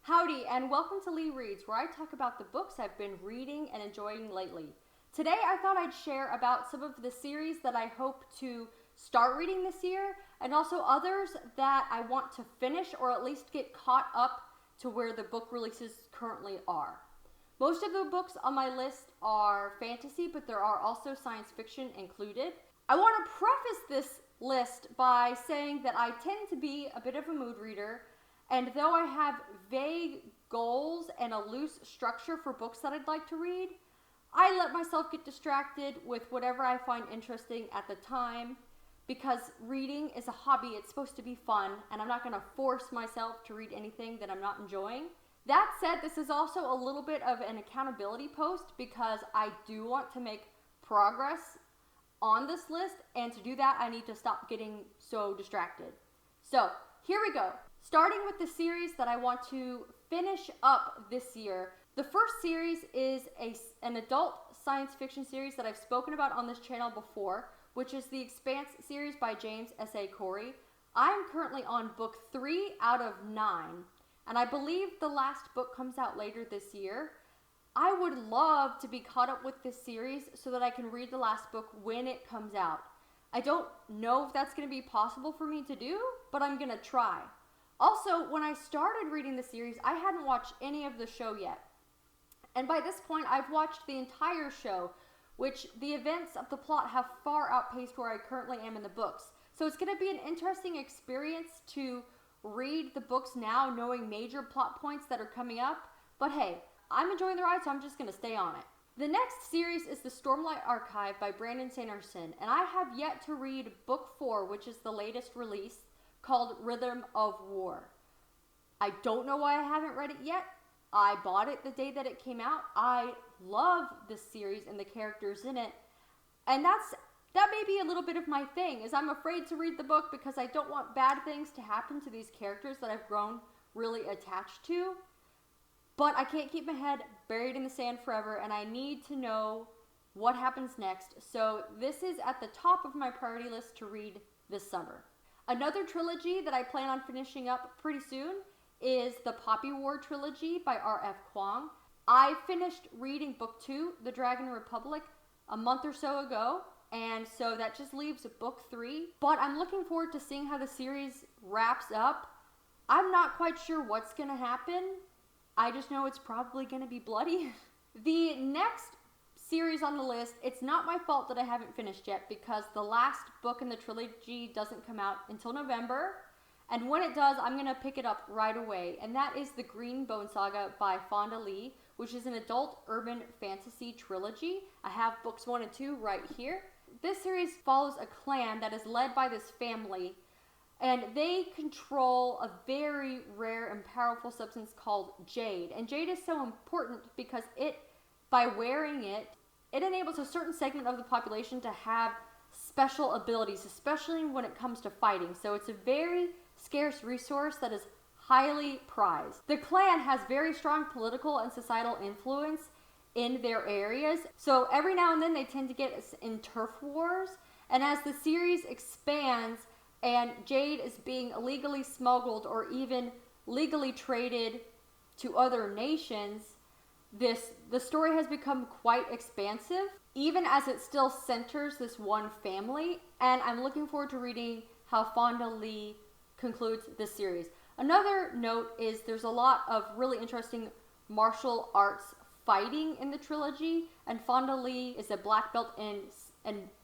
Howdy, and welcome to LeeReads, where I talk about the books I've been reading and enjoying lately. Today I thought I'd share about some of the series that I hope to start reading this year, and also others that I want to finish or at least get caught up to where the book releases currently are. Most of the books on my list are fantasy, but there are also science fiction included. I want to preface this list by saying that I tend to be a bit of a mood reader, and though I have vague goals and a loose structure for books that I'd like to read, I let myself get distracted with whatever I find interesting at the time, because reading is a hobby. It's supposed to be fun, and I'm not going to force myself to read anything that I'm not enjoying. That said, this is also a little bit of an accountability post because I do want to make progress on this list, and to do that I need to stop getting so distracted. So here we go. Starting with the series that I want to finish up this year. The first series is an adult science fiction series that I've spoken about on this channel before, which is the Expanse series by James S.A. Corey. I'm currently on book 3 out of 9, and I believe the last book comes out later this year. I would love to be caught up with this series so that I can read the last book when it comes out. I don't know if that's going to be possible for me to do, but I'm going to try. Also, when I started reading the series, I hadn't watched any of the show yet. And by this point, I've watched the entire show, which the events of the plot have far outpaced where I currently am in the books. So it's going to be an interesting experience to read the books now, knowing major plot points that are coming up. But hey, I'm enjoying the ride, so I'm just going to stay on it. The next series is the Stormlight Archive by Brandon Sanderson, and I have yet to read book 4, which is the latest release, called Rhythm of War. I don't know why I haven't read it yet. I bought it the day that it came out. I love this series and the characters in it, and that may be a little bit of my thing, is I'm afraid to read the book because I don't want bad things to happen to these characters that I've grown really attached to. But I can't keep my head buried in the sand forever, and I need to know what happens next. So this is at the top of my priority list to read this summer. Another trilogy that I plan on finishing up pretty soon is the War Trilogy by R.F. Kuang. I finished reading book 2, The Dragon Republic, a month or so ago, and so that just leaves book 3. But I'm looking forward to seeing how the series wraps up. I'm not quite sure what's going to happen. I just know it's probably going to be bloody. The next series on the list, it's not my fault that I haven't finished yet because the last book in the trilogy doesn't come out until November. And when it does, I'm going to pick it up right away. And that is the Green Bone Saga by Fonda Lee, which is an adult urban fantasy trilogy. I have books 1 and 2 right here. This series follows a clan that is led by this family, and they control a very rare and powerful substance called jade. And jade is so important because by wearing it, it enables a certain segment of the population to have special abilities, especially when it comes to fighting. So it's a very scarce resource that is highly prized. The clan has very strong political and societal influence in their areas. So every now and then they tend to get in turf wars. And as the series expands and jade is being illegally smuggled or even legally traded to other nations, the story has become quite expansive, even as it still centers this one family, and I'm looking forward to reading how Fonda Lee concludes this series. Another note is there's a lot of really interesting martial arts fighting in the trilogy, and Fonda Lee is a black belt in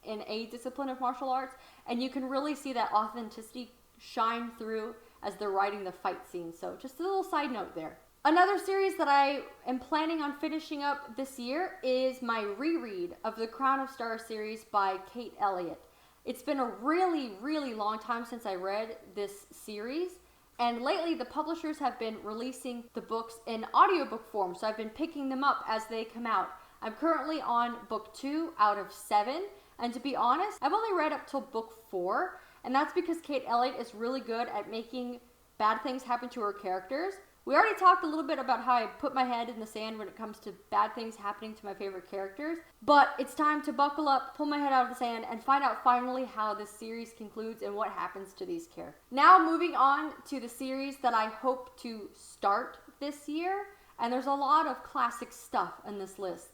a discipline of martial arts, and you can really see that authenticity shine through as they're writing the fight scene. So just a little side note there. Another series that I am planning on finishing up this year is my reread of the Crown of Stars series by Kate Elliott. It's been a really, really long time since I read this series, and lately the publishers have been releasing the books in audiobook form, so I've been picking them up as they come out. I'm currently on book 2 out of 7, and to be honest, I've only read up till book 4, and that's because Kate Elliott is really good at making bad things happen to her characters. We already talked a little bit about how I put my head in the sand when it comes to bad things happening to my favorite characters, but it's time to buckle up, pull my head out of the sand, and find out finally how this series concludes and what happens to these characters. Now moving on to the series that I hope to start this year, and there's a lot of classic stuff in this list.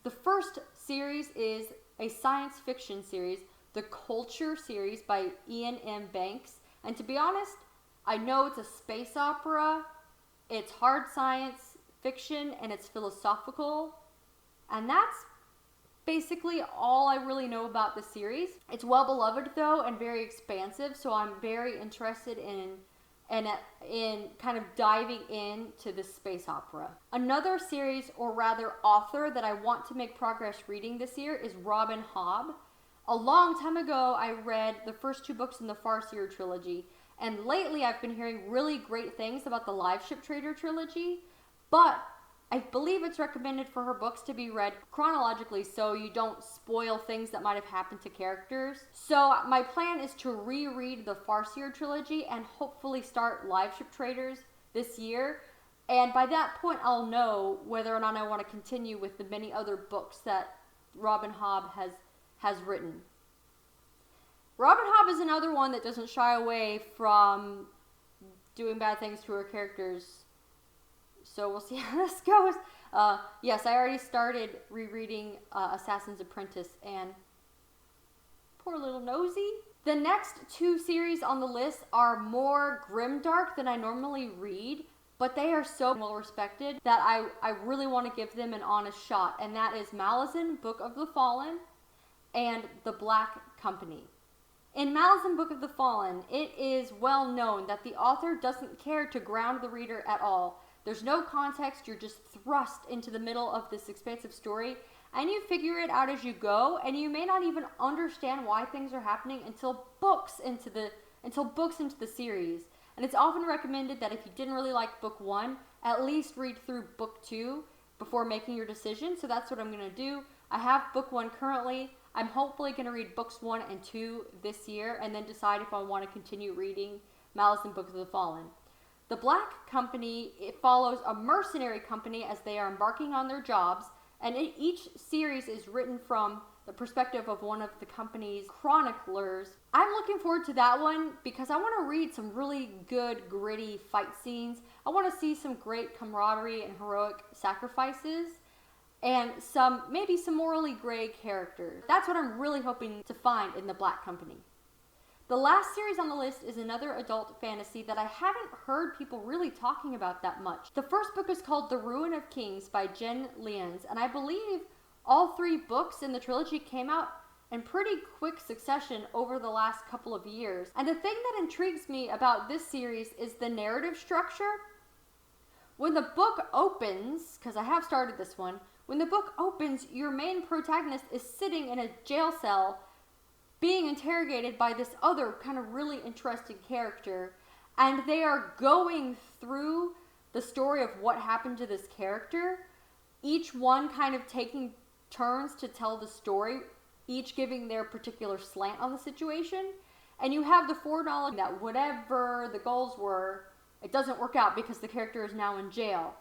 The first series is a science fiction series, the Culture series by Ian M. Banks, and to be honest, I know it's a space opera. It's hard science fiction and it's philosophical, and that's basically all I really know about the series. It's well beloved though and very expansive, so I'm very interested in kind of diving into the space opera. Another series, or rather author, that I want to make progress reading this year is Robin Hobb. A long time ago I read the first 2 books in the War Trilogy, and lately I've been hearing really great things about the Live Ship Trader trilogy, but I believe it's recommended for her books to be read chronologically so you don't spoil things that might have happened to characters. So my plan is to reread the Farseer trilogy and hopefully start Live Ship Traders this year, and by that point I'll know whether or not I want to continue with the many other books that Robin Hobb has written. Robin Hobb is another one that doesn't shy away from doing bad things to her characters, so we'll see how this goes. Yes, I already started rereading Assassin's Apprentice, and poor little Nosy. The next 2 series on the list are more grimdark than I normally read, but they are so well respected that I really want to give them an honest shot, and that is Malazan, Book of the Fallen, and The Black Company. In Malazan, Book of the Fallen, it is well known that the author doesn't care to ground the reader at all. There's no context, you're just thrust into the middle of this expansive story, and you figure it out as you go, and you may not even understand why things are happening until books into the series. And it's often recommended that if you didn't really like book 1, at least read through book 2 before making your decision, so that's what I'm going to do. I have book 1 currently. I'm hopefully going to read books 1 and 2 this year and then decide if I want to continue reading Malazan, Book of the Fallen. The Black Company, it follows a mercenary company as they are embarking on their jobs, and each series is written from the perspective of one of the company's chroniclers. I'm looking forward to that one because I want to read some really good, gritty fight scenes. I want to see some great camaraderie and heroic sacrifices, and maybe some morally gray characters. That's what I'm really hoping to find in The Black Company. The last series on the list is another adult fantasy that I haven't heard people really talking about that much. The first book is called The Ruin of Kings by Jen Lians, and I believe all 3 books in the trilogy came out in pretty quick succession over the last couple of years. And the thing that intrigues me about this series is the narrative structure. When the book opens, because I have started this one, when the book opens, your main protagonist is sitting in a jail cell being interrogated by this other kind of really interesting character, and they are going through the story of what happened to this character, each one kind of taking turns to tell the story, each giving their particular slant on the situation, and you have the foreknowledge that whatever the goals were, it doesn't work out because the character is now in jail.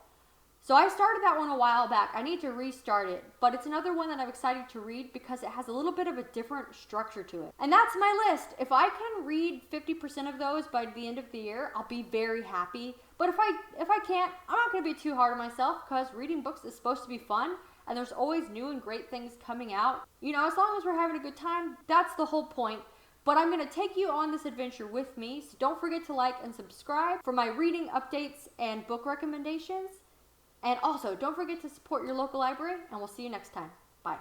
So I started that one a while back. I need to restart it, but it's another one that I'm excited to read because it has a little bit of a different structure to it. And that's my list. If I can read 50% of those by the end of the year, I'll be very happy. But if I can't, I'm not going to be too hard on myself because reading books is supposed to be fun, and there's always new and great things coming out. You know, as long as we're having a good time, that's the whole point. But I'm going to take you on this adventure with me, so don't forget to like and subscribe for my reading updates and book recommendations. And also, don't forget to support your local library, and we'll see you next time. Bye.